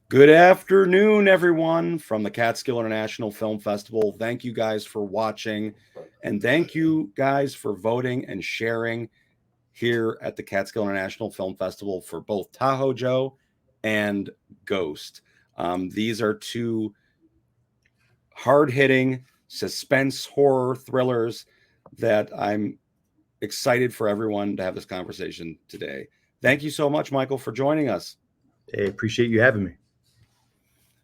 Good afternoon, everyone, from the Catskill International Film Festival. Thank you guys for watching, and thank you guys for voting and sharing here at the Catskill International Film Festival for both Tahoe Joe and Ghost. These are two hard-hitting suspense horror thrillers that I'm excited for everyone to have this conversation today. Thank you so much, Michael, for joining us. Hey, appreciate you having me.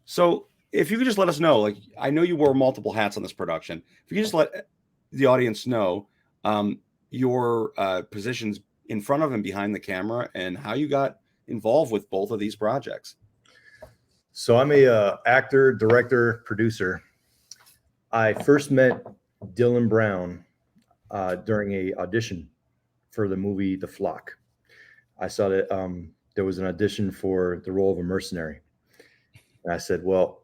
So, if you could just let us know, like I know you wore multiple hats on this production. If you could just let the audience know your positions in front of and behind the camera and how you got involved with both of these projects. So I'm a actor, director, producer. I first met Dylan Brown during a audition for the movie The Flock. I saw that there was an audition for the role of a mercenary. And I said, well,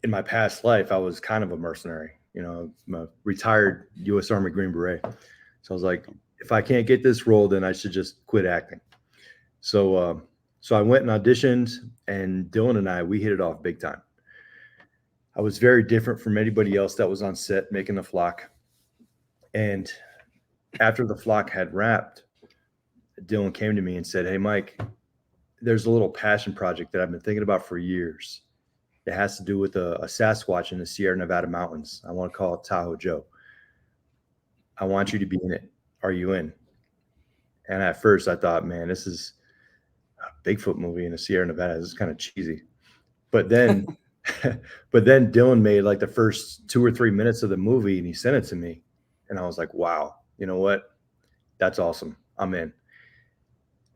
in my past life, I was kind of a mercenary. You know, I'm a retired U.S. Army Green Beret. So I was like, if I can't get this role, then I should just quit acting. So I went and auditioned, and Dylan and we hit it off big time. I was very different from anybody else that was on set making The Flock. And after The Flock had wrapped, Dylan came to me and said, hey, Mike, there's a little passion project that I've been thinking about for years. It has to do with a Sasquatch in the Sierra Nevada mountains. I want to call it Tahoe Joe. I want you to be in it. Are you in? And at first I thought, man, this is a Bigfoot movie in the Sierra Nevada. This is kind of cheesy. But then but then Dylan made like the first 2 or 3 minutes of the movie and he sent it to me. And I was like, wow, you know what? That's awesome. I'm in.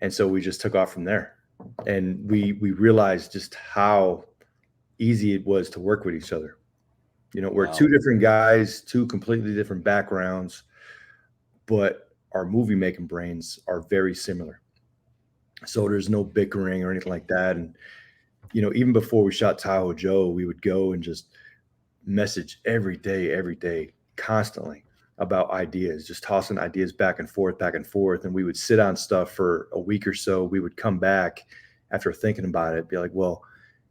And so we just took off from there. And we realized just how easy it was to work with each other. You know, we're two different guys, two completely different backgrounds, but our movie making brains are very similar. So there's no bickering or anything like that. And, you know, even before we shot Tahoe Joe, we would go and just message every day, constantly about ideas, just tossing ideas back and forth. And we would sit on stuff for a week or so. We would come back after thinking about it, be like, well,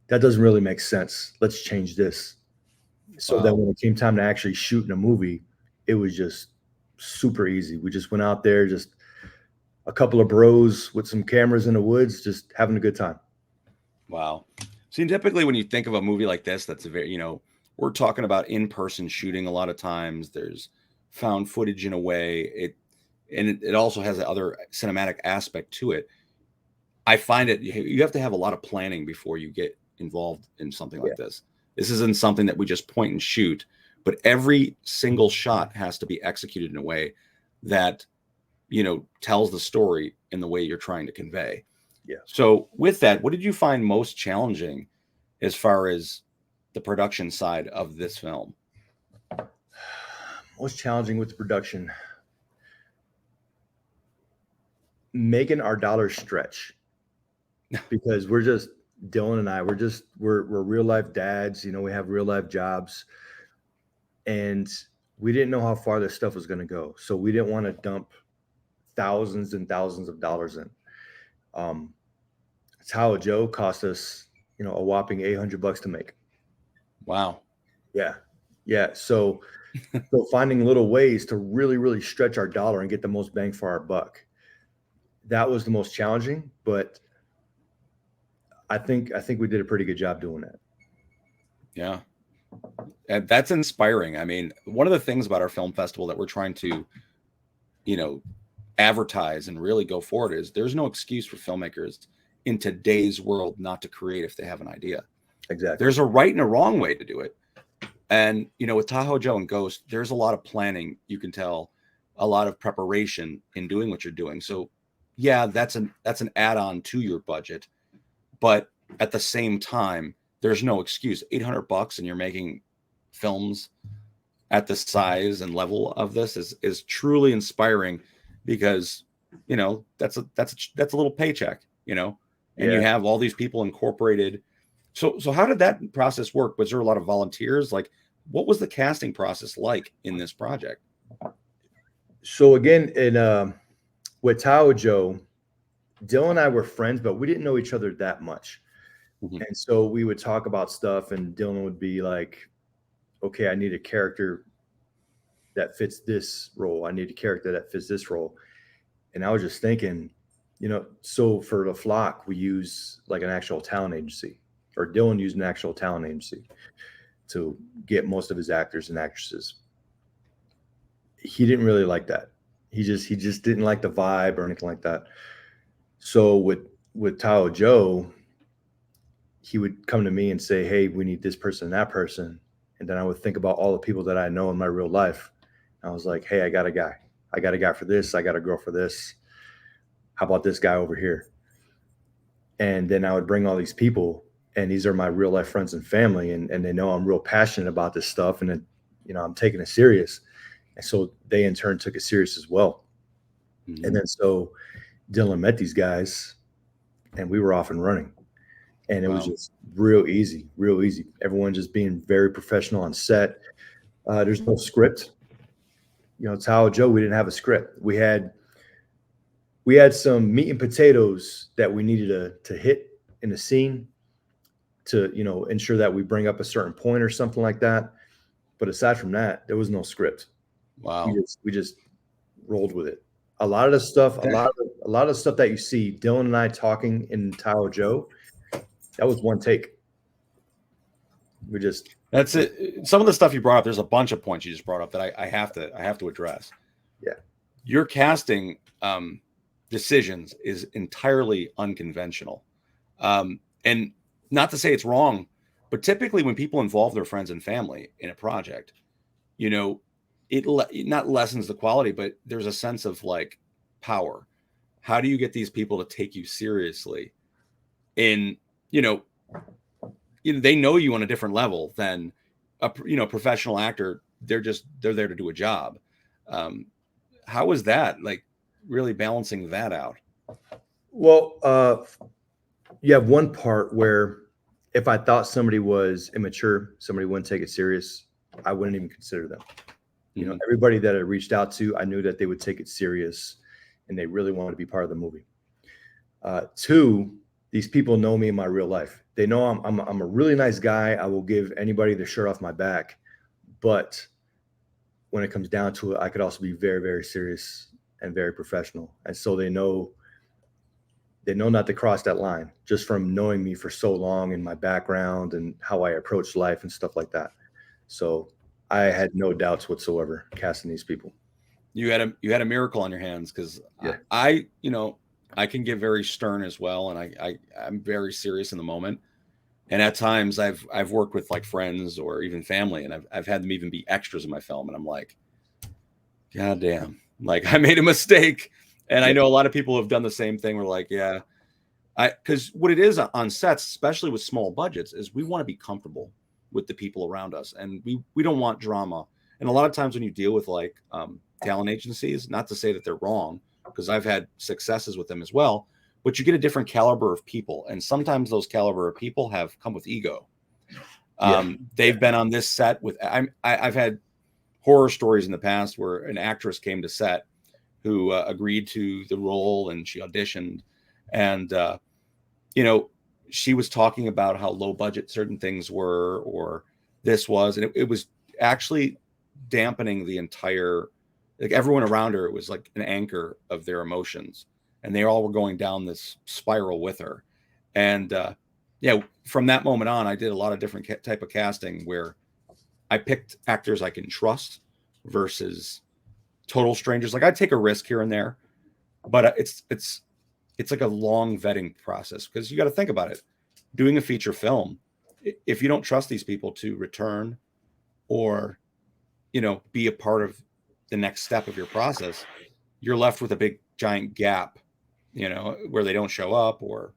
that doesn't really make sense. Let's change this. So then when it came time to actually shooting a movie, it was just super easy. We just went out there, just a couple of bros with some cameras in the woods, just having a good time. Wow. See, typically when you think of a movie like this, that's a very, we're talking about in-person shooting a lot of times. There's found footage in a way. It also has the other cinematic aspect to it. I find it, you have to have a lot of planning before you get involved in something like this. This isn't something that we just point and shoot, but every single shot has to be executed in a way that, tells the story in the way you're trying to convey. Yeah. So with that, what did you find most challenging as far as the production side of this film? Most challenging with the production, making our dollars stretch, because we're just Dylan and I. We're real life dads. You know, we have real life jobs, and we didn't know how far this stuff was going to go, so we didn't want to dump thousands and thousands of dollars in. Tahoe Joe cost us, a whopping $800 to make. Wow. Yeah. So finding little ways to really, really stretch our dollar and get the most bang for our buck. That was the most challenging, but I think we did a pretty good job doing that. Yeah. And that's inspiring. I mean, one of the things about our film festival that we're trying to, advertise and really go forward is there's no excuse for filmmakers in today's world not to create if they have an idea. Exactly. There's a right and a wrong way to do it. And, with Tahoe Joe and Ghost, there's a lot of planning. You can tell a lot of preparation in doing what you're doing. So yeah, that's an add-on to your budget. But at the same time, there's no excuse. $800 and you're making films at the size and level of this is truly inspiring, because, that's a little paycheck, and you have all these people incorporated. So how did that process work? Was there a lot of volunteers? Like, what was the casting process like in this project? So again, with Tahoe Joe, Dylan and I were friends, but we didn't know each other that much. Mhm. And so we would talk about stuff, and Dylan would be like, okay, I need a character that fits this role. I need a character that fits this role. And I was just thinking, so for the flock, we use like an actual talent agency, or Dylan used an actual talent agency to get most of his actors and actresses. He didn't really like that. He just didn't like the vibe or anything like that. So with Tahoe Joe, he would come to me and say, "Hey, we need this person and that person," and then I would think about all the people that I know in my real life. I was like, "Hey, I got a guy. I got a guy for this. I got a girl for this. How about this guy over here?" And then I would bring all these people, and these are my real life friends and family, and they know I'm real passionate about this stuff, and then, I'm taking it serious. And so they in turn took it serious as well. Mhm. And then so Dylan met these guys, and we were off and running. And it was Wow. just real easy, real easy. Everyone just being very professional on set. There's no script. Tahoe Joe, we didn't have a script. We had some meat and potatoes that we needed to hit in the scene to ensure that we bring up a certain point or something like that. But aside from that, there was no script. We Wow. just we just rolled with it. A lot of the stuff, a lot of stuff that you see Dylan and I talking in Tahoe Joe, that was one take. We just That's it. Some of the stuff you brought up, there's a bunch of points you just brought up that I have to address. Yeah. Your casting decisions is entirely unconventional. And not to say it's wrong, but typically when people involve their friends and family in a project, you know, it not lessens the quality, but there's a sense of like power. How do you get these people to take you seriously? In you know, they know you on a different level than a professional actor. They're there to do a job. Um, how is that like really balancing that out? Well, you have one part where if I thought somebody was immature, somebody wouldn't take it serious, I wouldn't even consider them. Mhm. Everybody that I reached out to, I knew that they would take it serious and they really wanted to be part of the movie. Two, these people know me in my real life. They know I'm a really nice guy. I will give anybody the shirt off my back. But when it comes down to it, I could also be very, very serious and very professional. And so they know not to cross that line just from knowing me for so long and my background and how I approach life and stuff like that. So I had no doubts whatsoever casting these people. You had a miracle on your hands because Yeah. I can get very stern as well, and I'm very serious in the moment. And at times I've worked with like friends or even family, and I've had them even be extras in my film, and I'm like, God damn, like I made a mistake. And I Yeah. know a lot of people have done the same thing. We're like, yeah, because what it is on sets, especially with small budgets, is we want to be comfortable with the people around us, and we don't want drama. And a lot of times when you deal with like talent agencies, not to say that they're wrong, because I've had successes with them as well, but you get a different caliber of people, and sometimes those caliber of people have come with ego. Yeah. They've been on this set with I've had horror stories in the past where an actress came to set who agreed to the role and she auditioned, and you know, she was talking about how low budget certain things were, or this was, and it was actually dampening the entire, like everyone around her. It was like an anchor of their emotions, and they all were going down this spiral with her. And yeah, from that moment on, I did a lot of different type of casting where I picked actors I can trust versus total strangers. Like I'd take a risk here and there, but it's like a long vetting process because you got to think about it. Doing a feature film, if you don't trust these people to return or be a part of the next step of your process, you're left with a big giant gap, where they don't show up or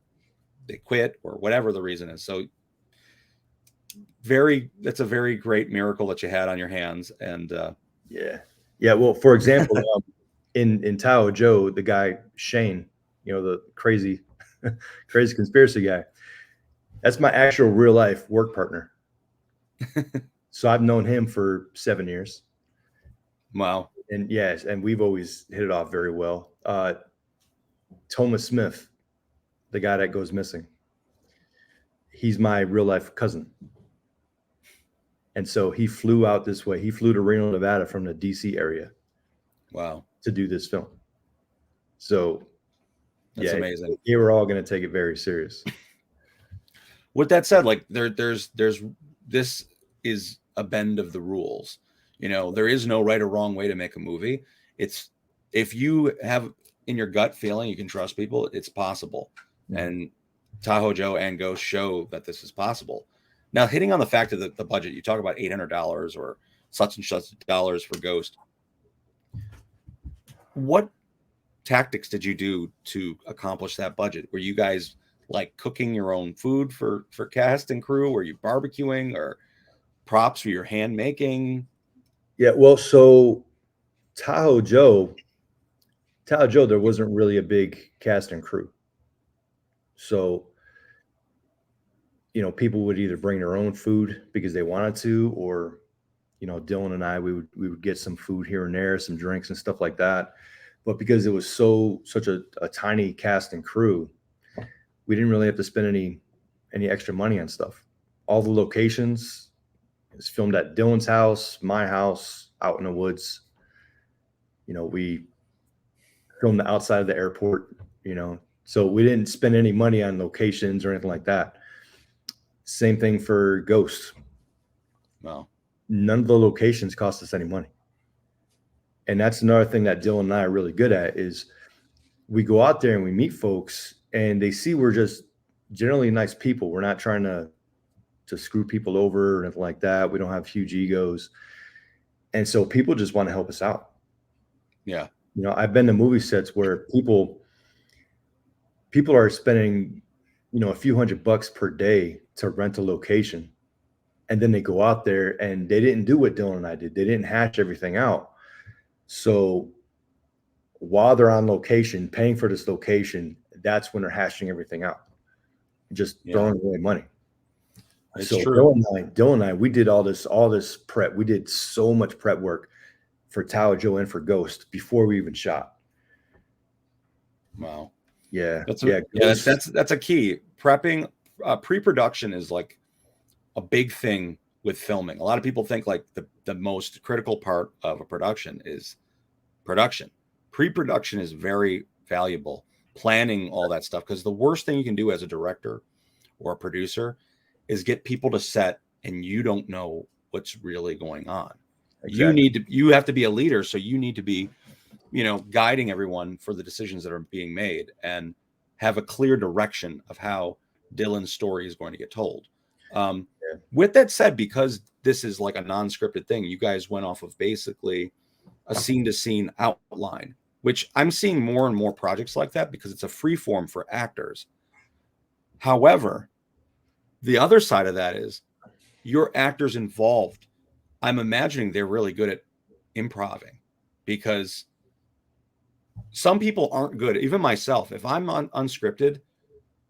they quit or whatever the reason is. So that's a very great miracle that you had on your hands. And Yeah. Yeah. Well, for example, in Tahoe Joe, the guy Shane, the crazy, crazy conspiracy guy, that's my actual real life work partner. So I've known him for 7 years, wow. and yes, and we've always hit it off very well. Thomas Smith, the guy that goes missing, he's my real life cousin. And so he flew out this way. He flew to Reno, Nevada from the DC area. Wow. To do this film. So That's amazing. they were all going to take it very serious. With that said, like there's this is a bend of the rules. You know, there is no right or wrong way to make a movie. It's if you have in your gut feeling you can trust people, it's possible. Mm-hmm. And Tahoe Joe and Ghost show that this is possible. Now, hitting on the fact of the budget, you talk about $800 or such and such dollars for Ghost. What tactics did you do to accomplish that budget? Were you guys like cooking your own food for cast and crew? Were you barbecuing, or props were your hand making? Yeah, well, so Tahoe Joe, there wasn't really a big cast and crew. So, you know, people would either bring their own food because they wanted to, or, you know, Dylan and I, we would get some food here and there, some drinks and stuff like that. But because it was such a tiny cast and crew, we didn't really have to spend any extra money on stuff. All the locations is filmed at Dylan's house, my house, out in the woods. You know, we filmed outside of the airport, you know, so we didn't spend any money on locations or anything like that. Same thing for Ghost. Wow. None of the locations cost us any money. And that's another thing that Dylan and I are really good at is we go out there and we meet folks and they see we're just generally nice people. We're not trying to screw people over or anything like that. We don't have huge egos. And so people just want to help us out. Yeah. You know, I've been to movie sets where people are spending, you know, a few $100 per day to rent a location. And then they go out there and they didn't do what Dylan and I did. They didn't hash everything out. So while they're on location, paying for this location, that's when they're hashing everything out, just throwing away money. It's so true. Dylan and I, we did all this prep. We did so much prep work for Tahoe Joe and for Ghost before we even shot. Wow. Yeah. That's a key. Prepping, pre-production is like a big thing with filming. A lot of people think like the most critical part of a production is production. Pre-production is very valuable. Planning all that stuff, because the worst thing you can do as a director or a producer is get people to set and you don't know what's really going on. Exactly. You have to be a leader, so you need to be, you know, guiding everyone for the decisions that are being made and have a clear direction of how Dylan's story is going to get told. With that said, because this is like a non-scripted thing, you guys went off of basically a scene-to-scene outline, which I'm seeing more and more projects like that because it's a free form for actors. However, the other side of that is your actors involved. I'm imagining they're really good at improving, because some people aren't good. Even myself, if I'm unscripted,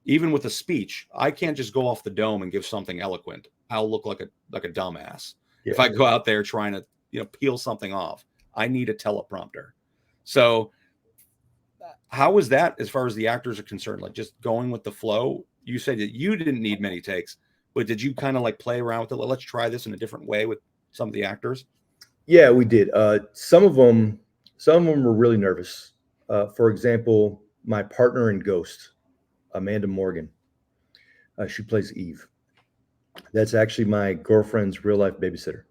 even with a speech, I can't just go off the dome and give something eloquent. I'll look like a dumbass. Yeah. If I go out there trying to, you know, peel something off, I need a teleprompter. So how was that as far as the actors are concerned? Like just going with the flow? You said that you didn't need many takes, but did you kind of like play around with it? Let's try this in a different way with some of the actors. Yeah, we did. Some of them were really nervous. For example, my partner in Ghost, Amanda Morgan, she plays Eve. That's actually my girlfriend's real life babysitter.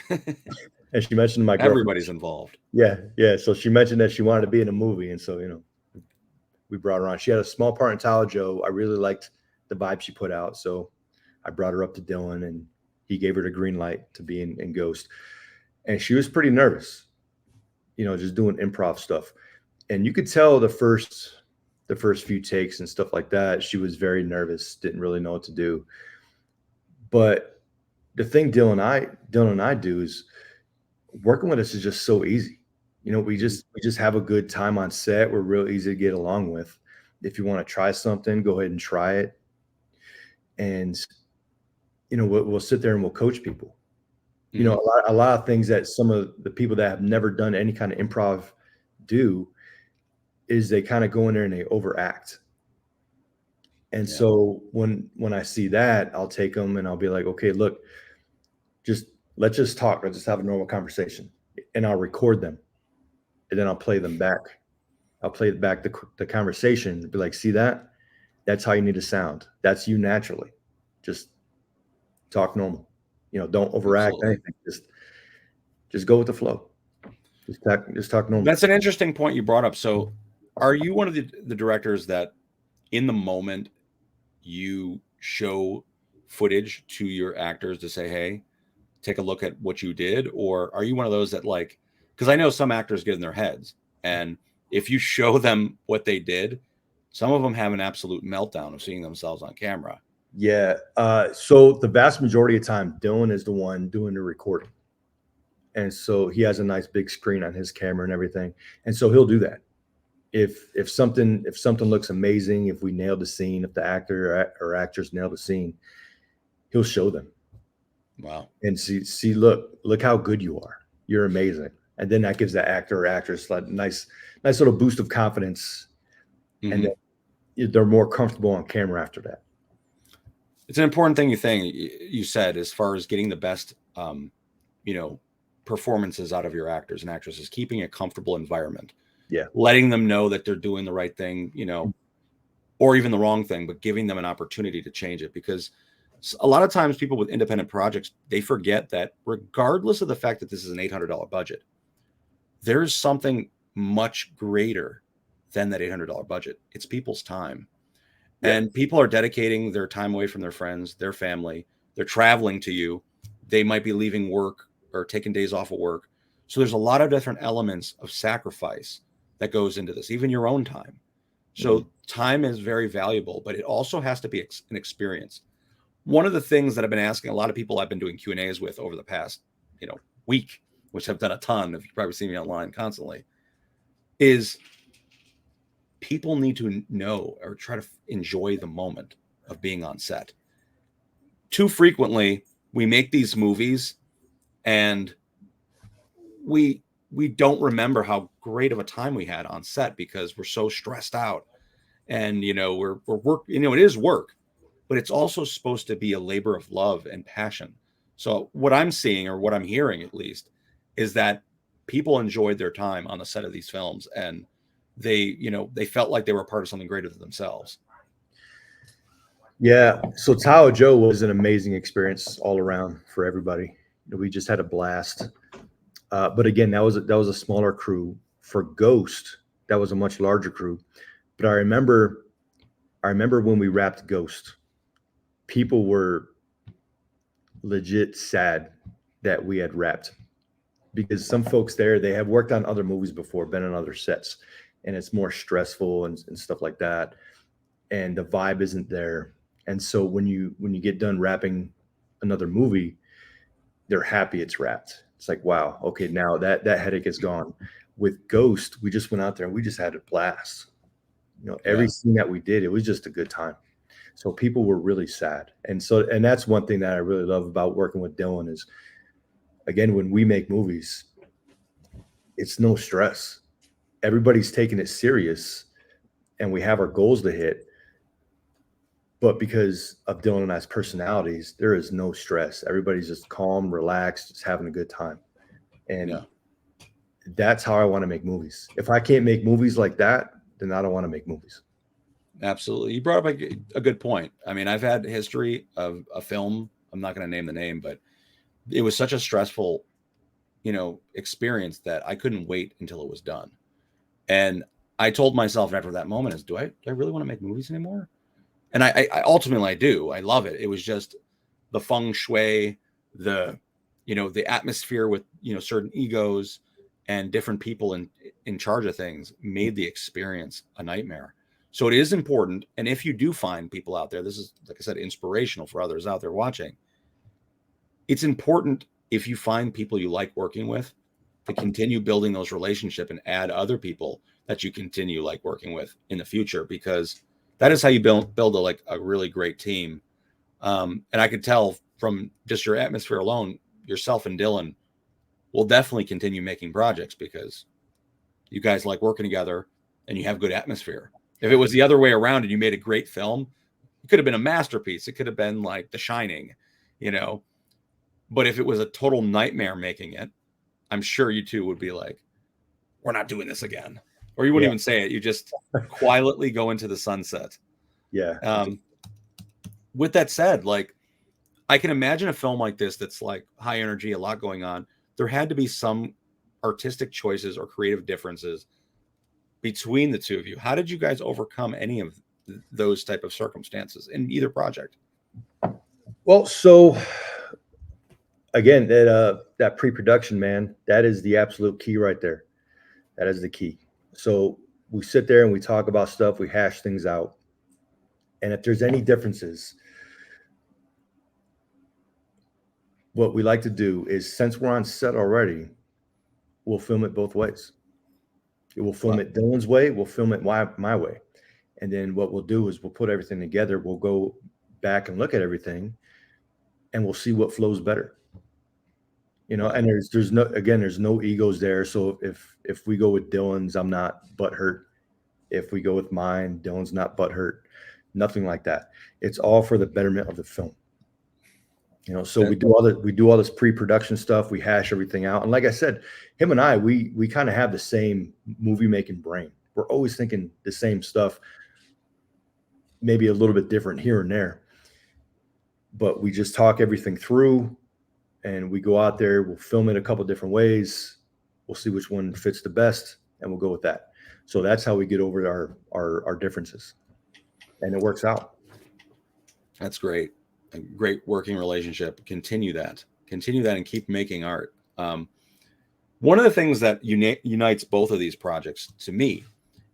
And she mentioned my girlfriend. Everybody's involved. Yeah. So she mentioned that she wanted to be in a movie, and so, you know, we brought her on. She had a small part in Tahoe Joe. I really liked the vibe she put out, so I brought her up to Dylan, and he gave her the green light to be in Ghost. And she was pretty nervous, you know, just doing improv stuff. And you could tell the first few takes and stuff like that, she was very nervous, didn't really know what to do. But the thing Dylan and I do is working with us is just so easy. You know, we just have a good time on set. We're real easy to get along with. If you want to try something, go ahead and try it. And, you know, we'll sit there and we'll coach people. You know, a lot of things that some of the people that have never done any kind of improv do is they kind of go in there and they overact. And Yeah. so when I see that, I'll take them and I'll be like, okay, look, let's just talk. Let's just have a normal conversation, and I'll record them, and then I'll play them back. I'll play back the conversation. Be like, see that? That's how you need to sound. That's you naturally. Just talk normal. Don't overact Absolutely. anything. Just go with the flow. Just talk normal. That's an interesting point you brought up. So, are you one of the directors that, in the moment, you show footage to your actors to say, "Hey, take a look at what you did," or are you one of those that like? Because I know some actors get in their heads, and if you show them what they did, some of them have an absolute meltdown of seeing themselves on camera. Yeah. So the vast majority of time, Dylan is the one doing the recording. And so he has a nice big screen on his camera and everything. And so he'll do that. If something looks amazing, if we nailed the scene, if the actor or actress nailed the scene, he'll show them Wow. and see, look how good you are. You're amazing. And then that gives the actor or actress a nice little boost of confidence. And Mm-hmm. then they're more comfortable on camera after that. It's an important thing you said as far as getting the best, performances out of your actors and actresses, keeping a comfortable environment, Yeah. letting them know that they're doing the right thing, or even the wrong thing, but giving them an opportunity to change it. Because a lot of times people with independent projects, they forget that regardless of the fact that this is an $800 budget, there's something much greater than that $800 budget. It's people's time. Yeah. And people are dedicating their time away from their friends, their family. They're traveling to you. They might be leaving work or taking days off of work. So there's a lot of different elements of sacrifice that goes into this, even your own time. So time is very valuable, but it also has to be an experience. One of the things that I've been asking a lot of people I've been doing Q&As with over the past, week, which I've done a ton, if you've probably seen me online constantly, is people need to know or try to enjoy the moment of being on set. Too frequently, we make these movies and we don't remember how great of a time we had on set because we're so stressed out. And we're work, it is work, but it's also supposed to be a labor of love and passion. So what I'm seeing, or what I'm hearing at least, is that people enjoyed their time on the set of these films, and they felt like they were a part of something greater than themselves. Yeah. So Tahoe Joe was an amazing experience all around for everybody. We just had a blast. But again, that was a smaller crew. For Ghost, that was a much larger crew. But I remember when we wrapped Ghost, people were legit sad that we had wrapped, because some folks there, they have worked on other movies before, been on other sets, and it's more stressful and stuff like that. And the vibe isn't there. And so when you get done wrapping another movie, they're happy it's wrapped. It's like, wow, okay, now that headache is gone. With Ghost, we just went out there and we just had a blast. Every Yeah, scene that we did, it was just a good time. So people were really sad. And that's one thing that I really love about working with Dylan is, again, when we make movies, it's no stress. Everybody's taking it serious and we have our goals to hit. But because of Dylan and I's personalities, there is no stress. Everybody's just calm, relaxed, just having a good time. And yeah, that's how I want to make movies. If I can't make movies like that, then I don't want to make movies. absolutely. You brought up a good point. I mean, I've had history of a film. I'm not going to name the name, but it was such a stressful, experience that I couldn't wait until it was done. And I told myself after that moment is, do I really want to make movies anymore? And I ultimately I do. I love it. It was just the feng shui, the atmosphere with, certain egos and different people in charge of things made the experience a nightmare. So it is important. And if you do find people out there, this is, like I said, inspirational for others out there watching. It's important, if you find people you like working with, to continue building those relationships and add other people that you continue like working with in the future, because that is how you build a really great team. And I could tell from just your atmosphere alone, yourself and Dylan will definitely continue making projects because you guys like working together and you have good atmosphere. If it was the other way around and you made a great film, It could have been a masterpiece. It could have been like The Shining, you know. But if it was a total nightmare making it, I'm sure you two would be like, we're not doing this again. Or you wouldn't Yeah. even say it. You just quietly go into the sunset. Yeah. With that said, like, I can imagine a film like this that's like high energy, a lot going on. There had to be some artistic choices or creative differences between the two of you. How did you guys overcome any of those type of circumstances in either project? Well, so again, that pre-production, man, that is the absolute key right there. That is the key. So we sit there and we talk about stuff, we hash things out. And if there's any differences, what we like to do is, since we're on set already, we'll film it both ways. We'll film it Dylan's way, we'll film it my way. And then what we'll do is we'll put everything together, we'll go back and look at everything, and we'll see what flows better. You know, and there's no egos there. So if we go with Dylan's, I'm not butthurt. If we go with mine, Dylan's not butthurt. Nothing like that. It's all for the betterment of the film. You know, so we do all this pre-production stuff. We hash everything out, and like I said, him and I, we kind of have the same movie making brain. We're always thinking the same stuff, maybe a little bit different here and there, but we just talk everything through, and we go out there. We'll film it a couple different ways. We'll see which one fits the best, and we'll go with that. So that's how we get over our differences, and it works out. That's great. A great working relationship. Continue that, and keep making art. One of the things that unites both of these projects to me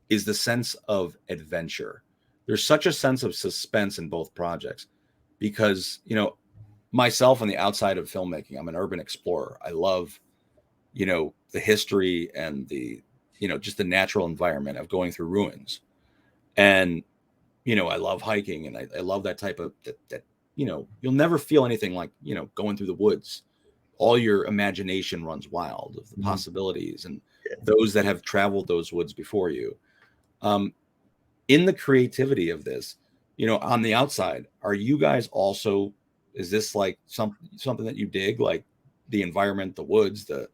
is the sense of adventure. There's such a sense of suspense in both projects because, you know, myself on the outside of filmmaking, I'm an urban explorer. I love, you know, the history and the, you know, just the natural environment of going through ruins. And, you know, I love hiking, and I love that type of that, you know, you'll never feel anything like, you know, going through the woods. All your imagination runs wild of the possibilities and those that have traveled those woods before you. In the creativity of this, you know, on the outside, are you guys also, is this like something that you dig, like the environment, the woods, the,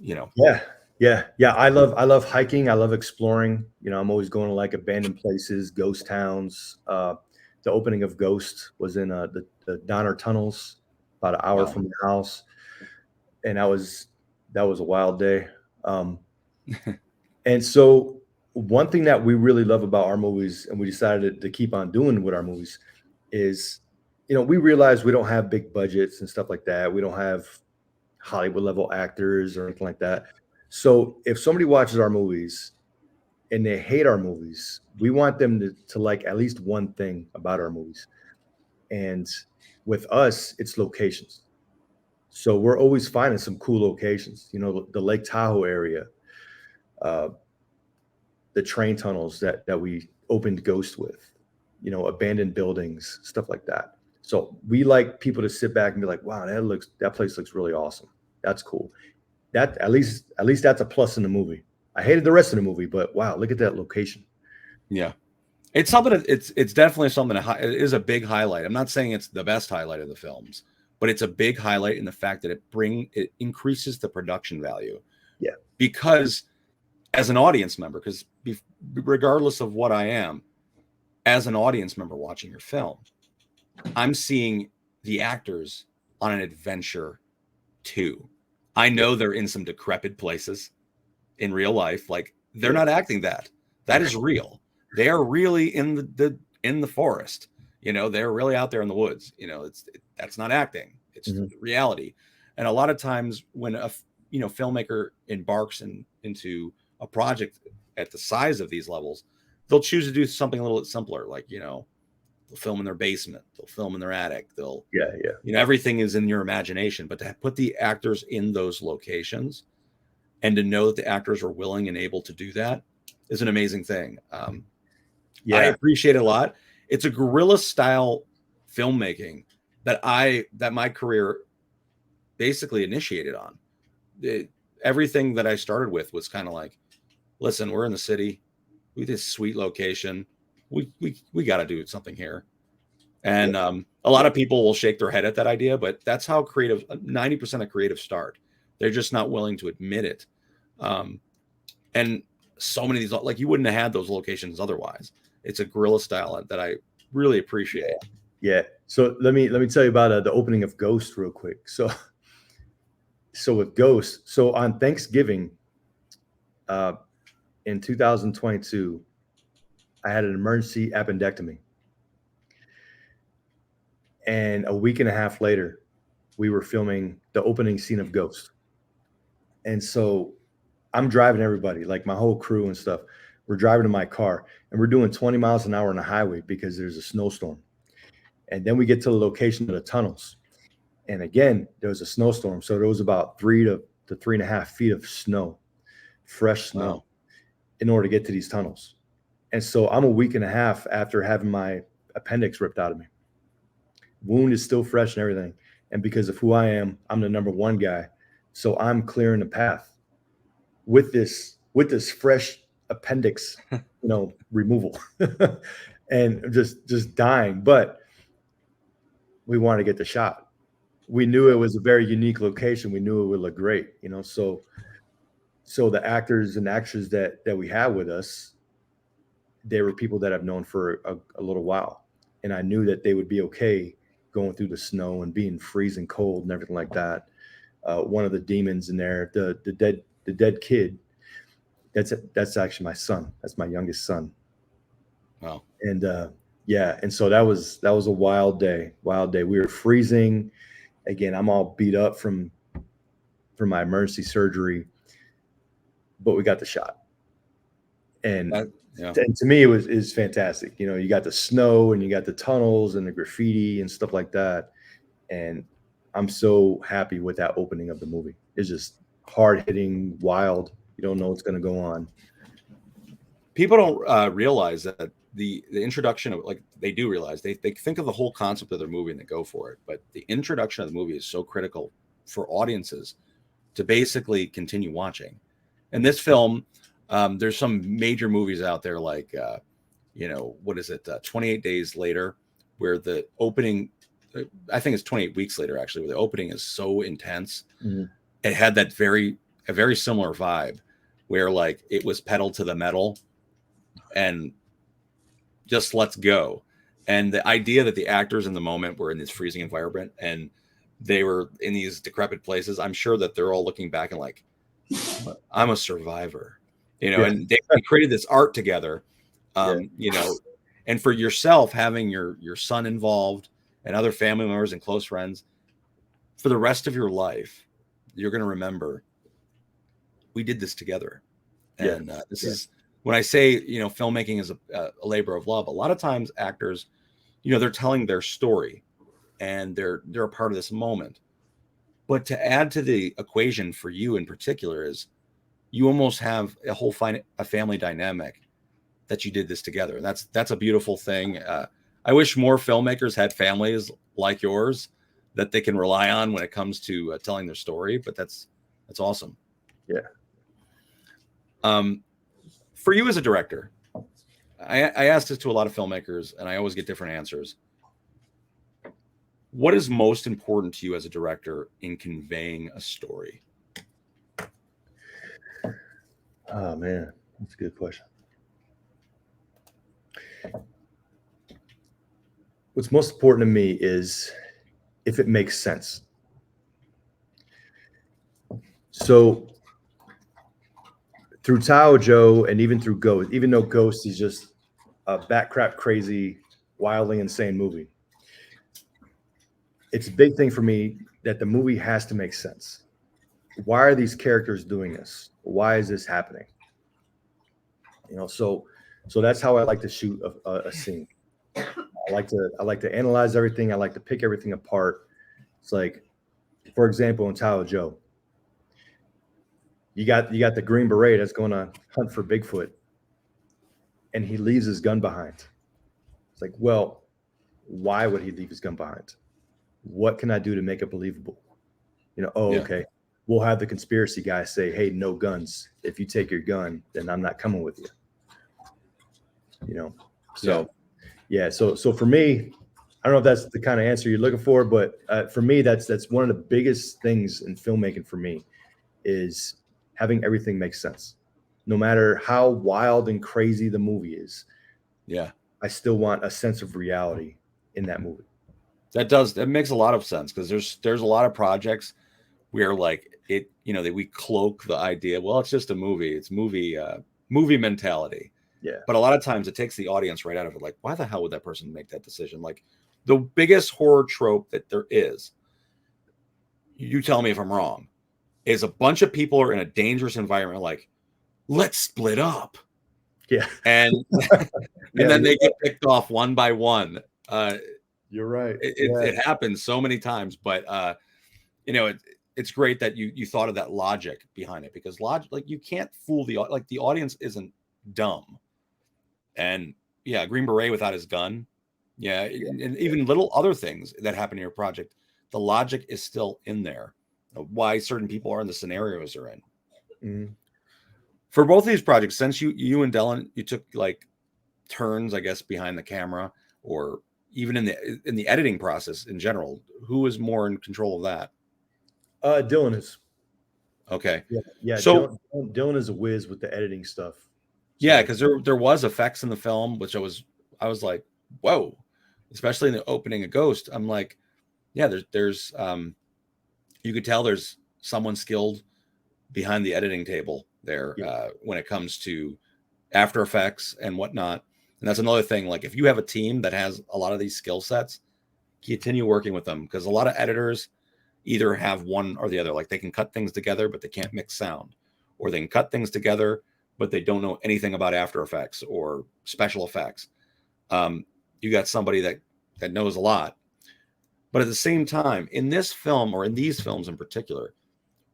you know? Yeah. I love hiking. I love exploring. You know, I'm always going to like abandoned places, ghost towns. The opening of Ghost was in the Donner Tunnels, about an hour from the house, and that was a wild day. And so one thing that we really love about our movies, and we decided to keep on doing with our movies, is, you know, we realize we don't have big budgets and stuff like that. We don't have Hollywood level actors or anything like that. So if somebody watches our movies and they hate our movies, we want them to like at least one thing about our movies. And with us, it's locations. So we're always finding some cool locations, you know, the Lake Tahoe area, the train tunnels that we opened Ghost with, you know, abandoned buildings, stuff like that. So we like people to sit back and be like, wow, that place looks really awesome. That's cool. That at least that's a plus in the movie. I hated the rest of the movie, but wow, look at that location. Yeah. It's something that it's definitely something that it is a big highlight. I'm not saying it's the best highlight of the films, but it's a big highlight in the fact that it increases the production value. Yeah. Because as an audience member, because regardless of what I am, as an audience member watching your film, I'm seeing the actors on an adventure too. I know they're in some decrepit places in real life. Like, they're not acting that. That is real. They are really in the forest. You know, they're really out there in the woods. You know, that's not acting. It's reality. And a lot of times when a filmmaker embarks into a project at the size of these levels, they'll choose to do something a little bit simpler, like, you know, they'll film in their basement, they'll film in their attic, you know, everything is in your imagination. But to put the actors in those locations and to know that the actors are willing and able to do that is an amazing thing. I appreciate it a lot. It's a guerrilla style filmmaking that my career basically initiated on. Everything that I started with was kind of like, listen, we're in the city, we this sweet location, we got to do something here. And a lot of people will shake their head at that idea, but that's how 90% of creative start. They're just not willing to admit it. And so many of these, like, you wouldn't have had those locations otherwise. It's a guerrilla style that I really appreciate. Yeah. So let me tell you about the opening of Ghost real quick. So with Ghost, so on Thanksgiving, in 2022, I had an emergency appendectomy, and a week and a half later, we were filming the opening scene of Ghost. And so I'm driving everybody, like my whole crew and stuff. We're driving in my car, and we're doing 20 miles an hour on the highway because there's a snowstorm. And then we get to the location of the tunnels. And again, there was a snowstorm. So there was about 3 to 3.5 feet of snow, fresh snow, Wow. in order to get to these tunnels. And so I'm a week and a half after having my appendix ripped out of me. Wound is still fresh and everything. And because of who I am, I'm the number one guy. So I'm clearing the path with this fresh appendix, removal and just dying. But we wanted to get the shot. We knew it was a very unique location. We knew it would look great, so the actors and actresses that we have with us, they were people that I've known for a little while. And I knew that they would be okay going through the snow and being freezing cold and everything like that. One of the demons in there, the dead kid, that's actually my son. That's my youngest son. Wow. And yeah, and so that was a wild day. We were freezing. Again, I'm all beat up from my emergency surgery, but we got the shot. And and to me, is fantastic. You got the snow and you got the tunnels and the graffiti and stuff like that. And I'm so happy with that opening of the movie. It's just hard hitting, wild. You don't know what's going to go on. People don't realize that the introduction of, like, they do realize they think of the whole concept of their movie and they go for it. But the introduction of the movie is so critical for audiences to basically continue watching. And this film, there's some major movies out there like, what is it? 28 Days Later, where the opening, I think it's 28 weeks later, actually, where the opening is so intense. Mm-hmm. It had that a very similar vibe where, like, it was pedal to the metal and just let's go. And the idea that the actors in the moment were in this freezing environment and they were in these decrepit places, I'm sure that they're all looking back and like, I'm a survivor, and they created this art together, and for yourself, having your son involved and other family members and close friends, for the rest of your life, you're going to remember we did this together. And this is when I say, filmmaking is a labor of love. A lot of times actors, they're telling their story and they're a part of this moment. But to add to the equation for you in particular is you almost have a family dynamic that you did this together. And that's a beautiful thing. I wish more filmmakers had families like yours that they can rely on when it comes to telling their story. But that's awesome. Yeah. For you as a director, I asked this to a lot of filmmakers and I always get different answers. What is most important to you as a director in conveying a story? Oh man, that's a good question. What's most important to me is if it makes sense. So through Tahoe Joe and even through Ghost, even though Ghost is just a batcrap crazy, wildly insane movie, it's a big thing for me that the movie has to make sense. Why are these characters doing this? Why is this happening? So that's how I like to shoot a scene. I like to analyze everything. I like to pick everything apart. It's like, for example, in Tahoe Joe, you got the Green Beret that's going to hunt for Bigfoot, and he leaves his gun behind. It's like, well, why would he leave his gun behind? What can I do to make it believable? Okay, we'll have the conspiracy guy say, hey, no guns. If you take your gun, then I'm not coming with you. So for me, I don't know if that's the kind of answer you're looking for, but for me, that's one of the biggest things in filmmaking for me is having everything make sense. No matter how wild and crazy the movie is, Yeah. I still want a sense of reality in that movie. That makes a lot of sense because there's a lot of projects where like it, that we cloak the idea, well, it's just a movie. It's movie mentality. Yeah. But a lot of times it takes the audience right out of it. Like, why the hell would that person make that decision? Like the biggest horror trope that there is, you tell me if I'm wrong, is a bunch of people are in a dangerous environment, like, let's split up. Yeah. And Yeah, then they get picked off one by one. You're right. It happens so many times, but it's great that you thought of that logic behind it, because logic, like, you can't fool the audience isn't dumb. And yeah, Green Beret without his gun, yeah, and even little other things that happen in your project, the logic is still in there. Why certain people are in the scenarios they're in. Mhm. For both of these projects, since you and Dylan, you took like turns, I guess, behind the camera, or even in the editing process in general, who was more in control of that? Dylan is. Okay. Yeah. So Dylan is a whiz with the editing stuff. yeah, So because there was effects in the film, which I was like, whoa, especially in the opening of Ghost. I'm like, yeah, there's you could tell there's someone skilled behind the editing table there, when it comes to After Effects and whatnot. And that's another thing. Like, if you have a team that has a lot of these skill sets, continue working with them, because a lot of editors either have one or the other. Like, they can cut things together, but they can't mix sound, or they can cut things together, but they don't know anything about After Effects or special effects. You got somebody that knows a lot. But at the same time, in this film, or in these films in particular,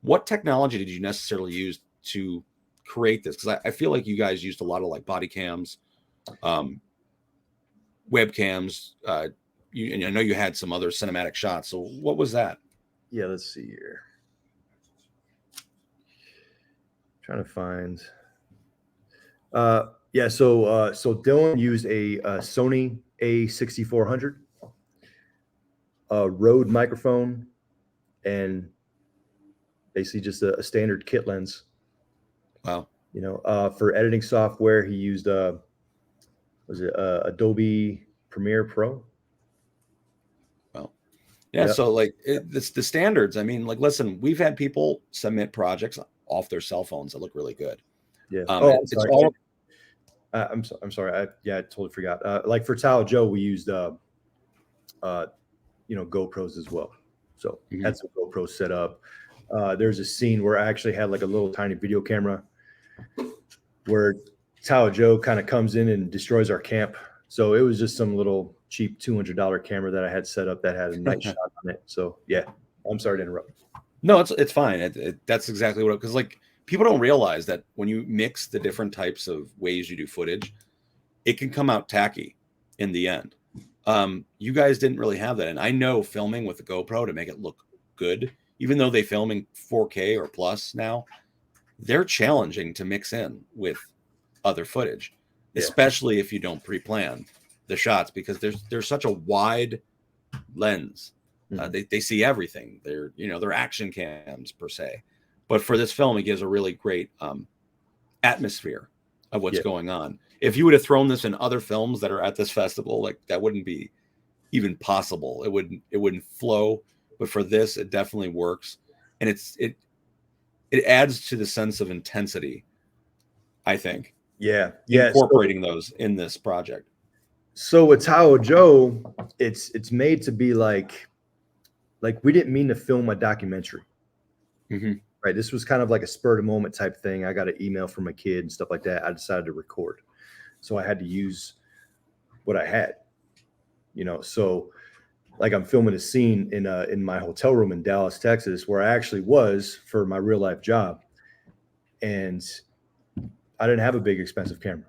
what technology did you necessarily use to create this? Because I feel like you guys used a lot of like body cams, webcams. And I know you had some other cinematic shots. So what was that? yeah, let's see here. Trying to find. Yeah, so Dylan used a Sony A6400, a Rode microphone, and basically just a standard kit lens. Wow. For editing software, he used was it Adobe Premiere Pro? Well, yeah. Yep. So like it's the standards. I mean, like, listen, we've had people submit projects off their cell phones that look really good. Yeah. I'm It's sorry. all I'm sorry. I totally forgot. Like for Tahoe Joe, we used GoPros as well. So had some GoPros set up. There's a scene where I actually had like a little tiny video camera where Tahoe Joe kind of comes in and destroys our camp. So it was just some little cheap $200 camera that I had set up that had a nice shot on it. So yeah, I'm sorry to interrupt. No, it's fine. That's exactly what, because like, people don't realize that when you mix the different types of ways you do footage, it can come out tacky in the end. You guys didn't really have that. And I know filming with the GoPro to make it look good, even though they film in 4K or plus now, they're challenging to mix in with other footage, especially if you don't pre-plan the shots, because there's such a wide lens. They see everything. They're action cams per se. But for this film, it gives a really great atmosphere of what's going on. If you would have thrown this in other films that are at this festival, like, that wouldn't be even possible. It wouldn't flow. But for this, it definitely works, and it adds to the sense of intensity, I think. Yeah. Incorporating those in this project. So with Tahoe Joe, it's made to be like we didn't mean to film a documentary. Right. This was kind of like a spur of the moment type thing. I got an email from a kid and stuff like that. I decided to record. So I had to use what I had, so like I'm filming a scene in my hotel room in Dallas, Texas, where I actually was for my real life job. And I didn't have a big expensive camera.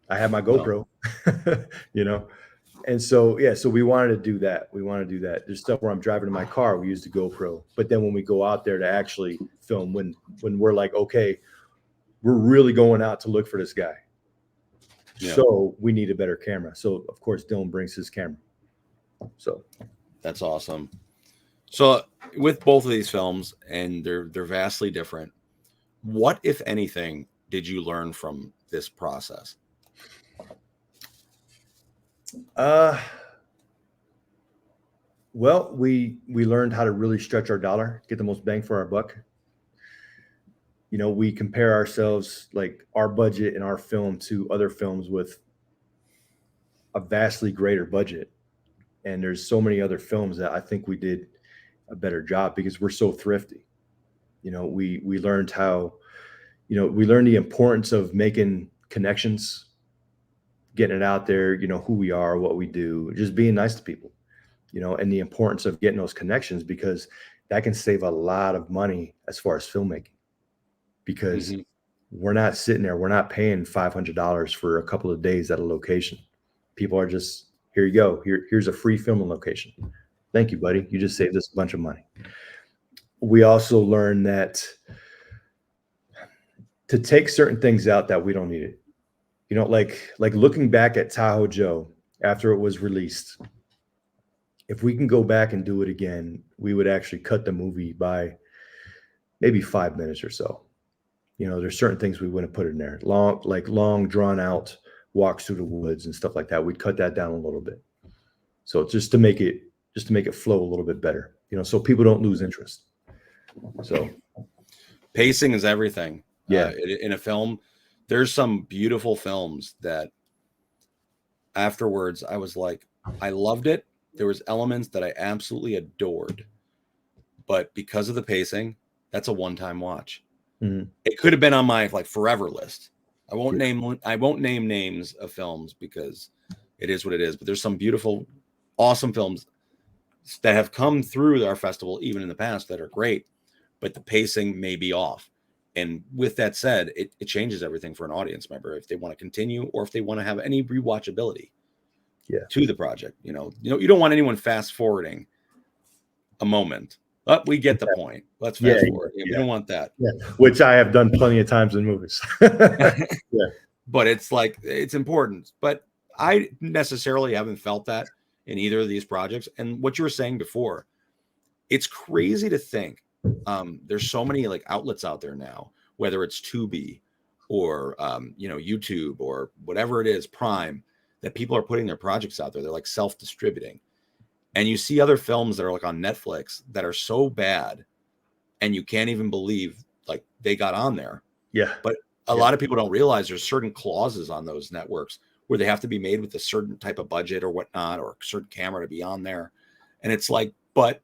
I had my GoPro, And so, so we wanted to do that. There's stuff where I'm driving in my car, we use the GoPro. But then when we go out there to actually film, when we're like, okay, we're really going out to look for this guy. Yeah. So we need a better camera. So of course, Dylan brings his camera. So That's awesome. So with both of these films, and they're vastly different, what, if anything, did you learn from this process? uh well, we learned how to really stretch our dollar, get the most bang for our buck. We compare ourselves, like our budget and our film, to other films with a vastly greater budget. And there's so many other films that I think we did a better job because we're so thrifty. We learned how, we learned the importance of making connections, getting it out there, who we are, what we do, just being nice to people, and the importance of getting those connections, because that can save a lot of money as far as filmmaking. Because Mm-hmm. we're not sitting there, we're not paying $500 for a couple of days at a location. People are just, here you go, here's a free filming location. Thank you, buddy. You just saved us a bunch of money. We also learned that to take certain things out that we don't need it. Like looking back at Tahoe Joe after it was released, if we can go back and do it again, we would actually cut the movie by maybe 5 minutes or so. There's certain things we wouldn't put in there. Long drawn out walks through the woods and stuff like that. We'd cut that down a little bit. So just to make it flow a little bit better, so people don't lose interest. So Pacing is everything. Yeah. In a film, there's some beautiful films that afterwards I was like, I loved it. There was elements that I absolutely adored, but because of the pacing, that's a one-time watch. Mhm. It could have been on my forever list. I won't Yeah. name names of films because it is what it is. But there's some beautiful, awesome films that have come through our festival even in the past that are great, but the pacing may be off. And with that said, it changes everything for an audience member if they want to continue or if they want to have any rewatchability to the project. You don't want anyone fast forwarding a moment. But we get the point. Let's Yeah, fast forward. We yeah, don't want that. yeah. Which I have done plenty of times in movies. Yeah. But it's important. But I necessarily haven't felt that in either of these projects. And what you were saying before, it's crazy to think there's so many outlets out there now, whether it's Tubi or YouTube or whatever it is, Prime, that people are putting their projects out there. They're self-distributing. And you see other films that are on Netflix that are so bad and you can't even believe they got on there. Yeah. But a lot of people don't realize there's certain clauses on those networks where they have to be made with a certain type of budget or whatnot, or a certain camera to be on there. And it's but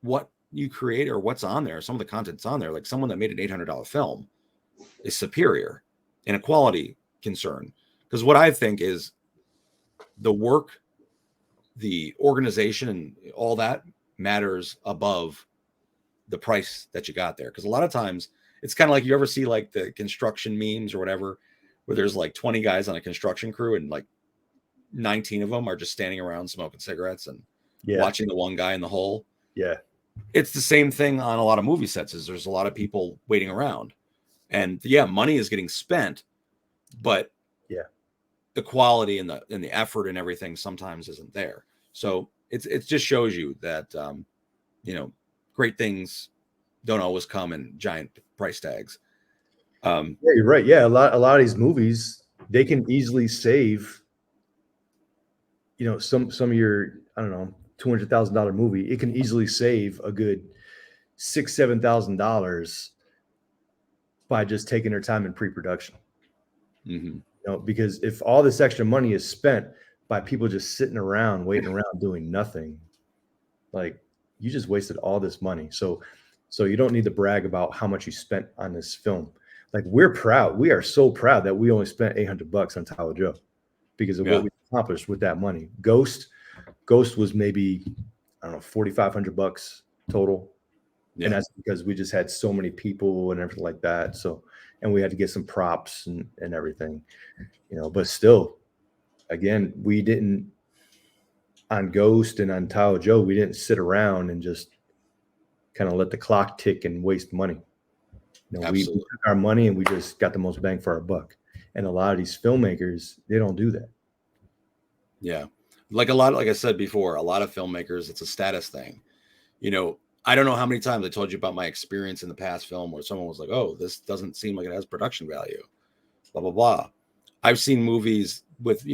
what you create or what's on there, some of the content's on there, someone that made an $800 film is superior in a quality concern. Because what I think is the work, the organization, and all that matters above the price that you got there. Because a lot of times it's kind of you ever see the construction memes or whatever, where there's 20 guys on a construction crew and 19 of them are just standing around smoking cigarettes and watching the one guy in the hole. Yeah. It's the same thing on a lot of movie sets. There's a lot of people waiting around, and money is getting spent, but the quality and the effort and everything sometimes isn't there. So it just shows you that great things don't always come in giant price tags. Yeah, you're right. Yeah, a lot of these movies, they can easily save, some of your, I don't know, $200,000 movie. It can easily save a good $6,000-7,000 by just taking their time in pre-production. Mm-hmm. Because if all this extra money is spent by people just sitting around, waiting around, doing nothing, you just wasted all this money. So you don't need to brag about how much you spent on this film. We're proud. We are so proud that we only spent $800 on Tahoe Joe because of what we accomplished with that money. Ghost was maybe, I don't know, $4,500 total. Yeah. And that's because we just had so many people and everything like that. So, and we had to get some props and everything, but still, again, we didn't, on Ghost and on Tahoe Joe, we didn't sit around and just kind of let the clock tick and waste money. We took our money and we just got the most bang for our buck. And a lot of these filmmakers, they don't do that. Yeah. like like I said before, a lot of filmmakers, it's a status thing. I don't know how many times I told you about my experience in the past film where someone was like, oh, this doesn't seem like it has production value, blah, blah, blah. I've seen movies with,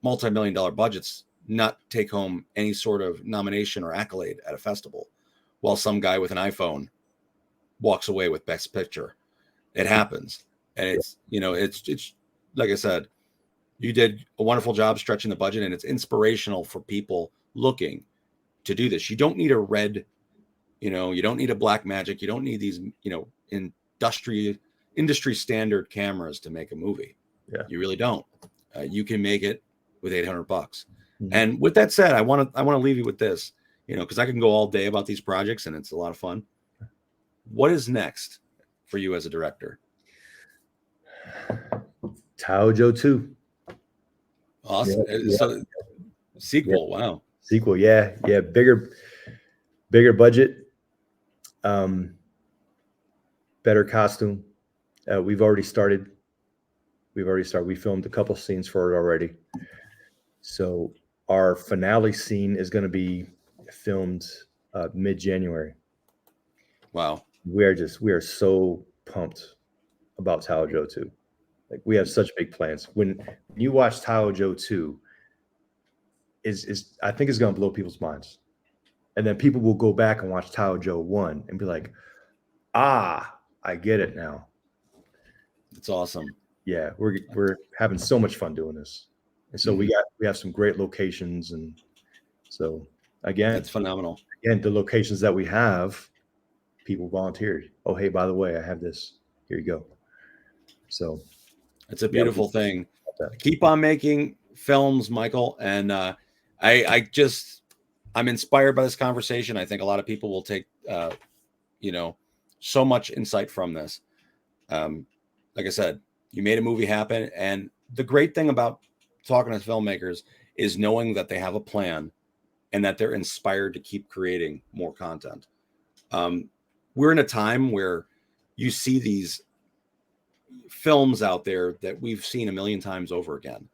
multi-million dollar budgets not take home any sort of nomination or accolade at a festival, while some guy with an iPhone walks away with Best Picture. It happens. And it's like I said, you did a wonderful job stretching the budget, and it's inspirational for people looking to do this. You don't need a red, you don't need a black magic. You don't need these, industry standard cameras to make a movie. Yeah. You really don't. You can make it with $800. Mm-hmm. And with that said, I want to leave you with this, because I can go all day about these projects and it's a lot of fun. What is next for you as a director? Tahoe Joe 2. Awesome. Yeah. So sequel. Yeah. Wow. Sequel. Yeah. Yeah. Bigger budget. Better costume. We've already started. We filmed a couple scenes for it already. So our finale scene is going to be filmed mid-January. Wow. We are so pumped about Tahoe Joe 2. Like, we have such big plans. When you watch Tahoe Joe 2, I think it's going to blow people's minds. And then people will go back and watch Tahoe Joe 1 and be like, I get it now. It's awesome. Yeah, we're having so much fun doing this. And so we have some great locations, and so again, it's phenomenal. Again, the locations that we have, people volunteered. Oh, hey, by the way, I have this. Here you go. So it's a beautiful thing. Keep on making films, Michael. And I'm inspired by this conversation. I think a lot of people will take so much insight from this. Like I said, you made a movie happen. And the great thing about talking to filmmakers is knowing that they have a plan and that they're inspired to keep creating more content. We're in a time where you see these films out there that we've seen a million times over again,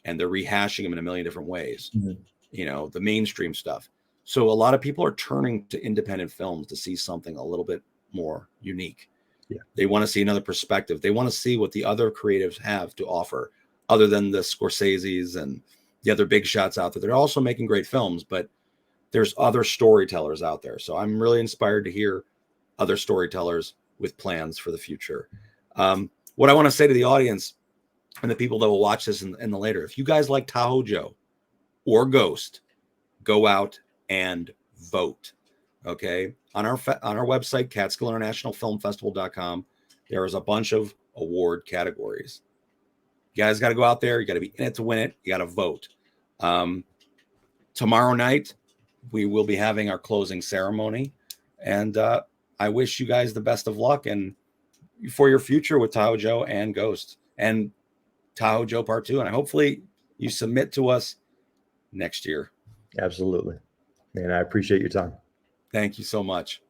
and they're rehashing them in a million different ways, the mainstream stuff. So a lot of people are turning to independent films to see something a little bit more unique. Yeah. They want to see another perspective. They want to see what the other creatives have to offer, other than the Scorseses and the other big shots out there. They're also making great films, but there's other storytellers out there. So I'm really inspired to hear other storytellers with plans for the future. What I want to say to the audience and the people that will watch this in the later, if you guys like Tahoe Joe or Ghost, go out and vote. Okay. On our website, CatskillInternationalFilmFestival.com, there is a bunch of award categories. You guys got to go out there. You got to be in it to win it. You got to vote. Tomorrow night, we will be having our closing ceremony. And I wish you guys the best of luck and for your future with Tahoe Joe and Ghost and Tahoe Joe Part 2. And hopefully you submit to us next year. Absolutely. Man, I appreciate your time. Thank you so much.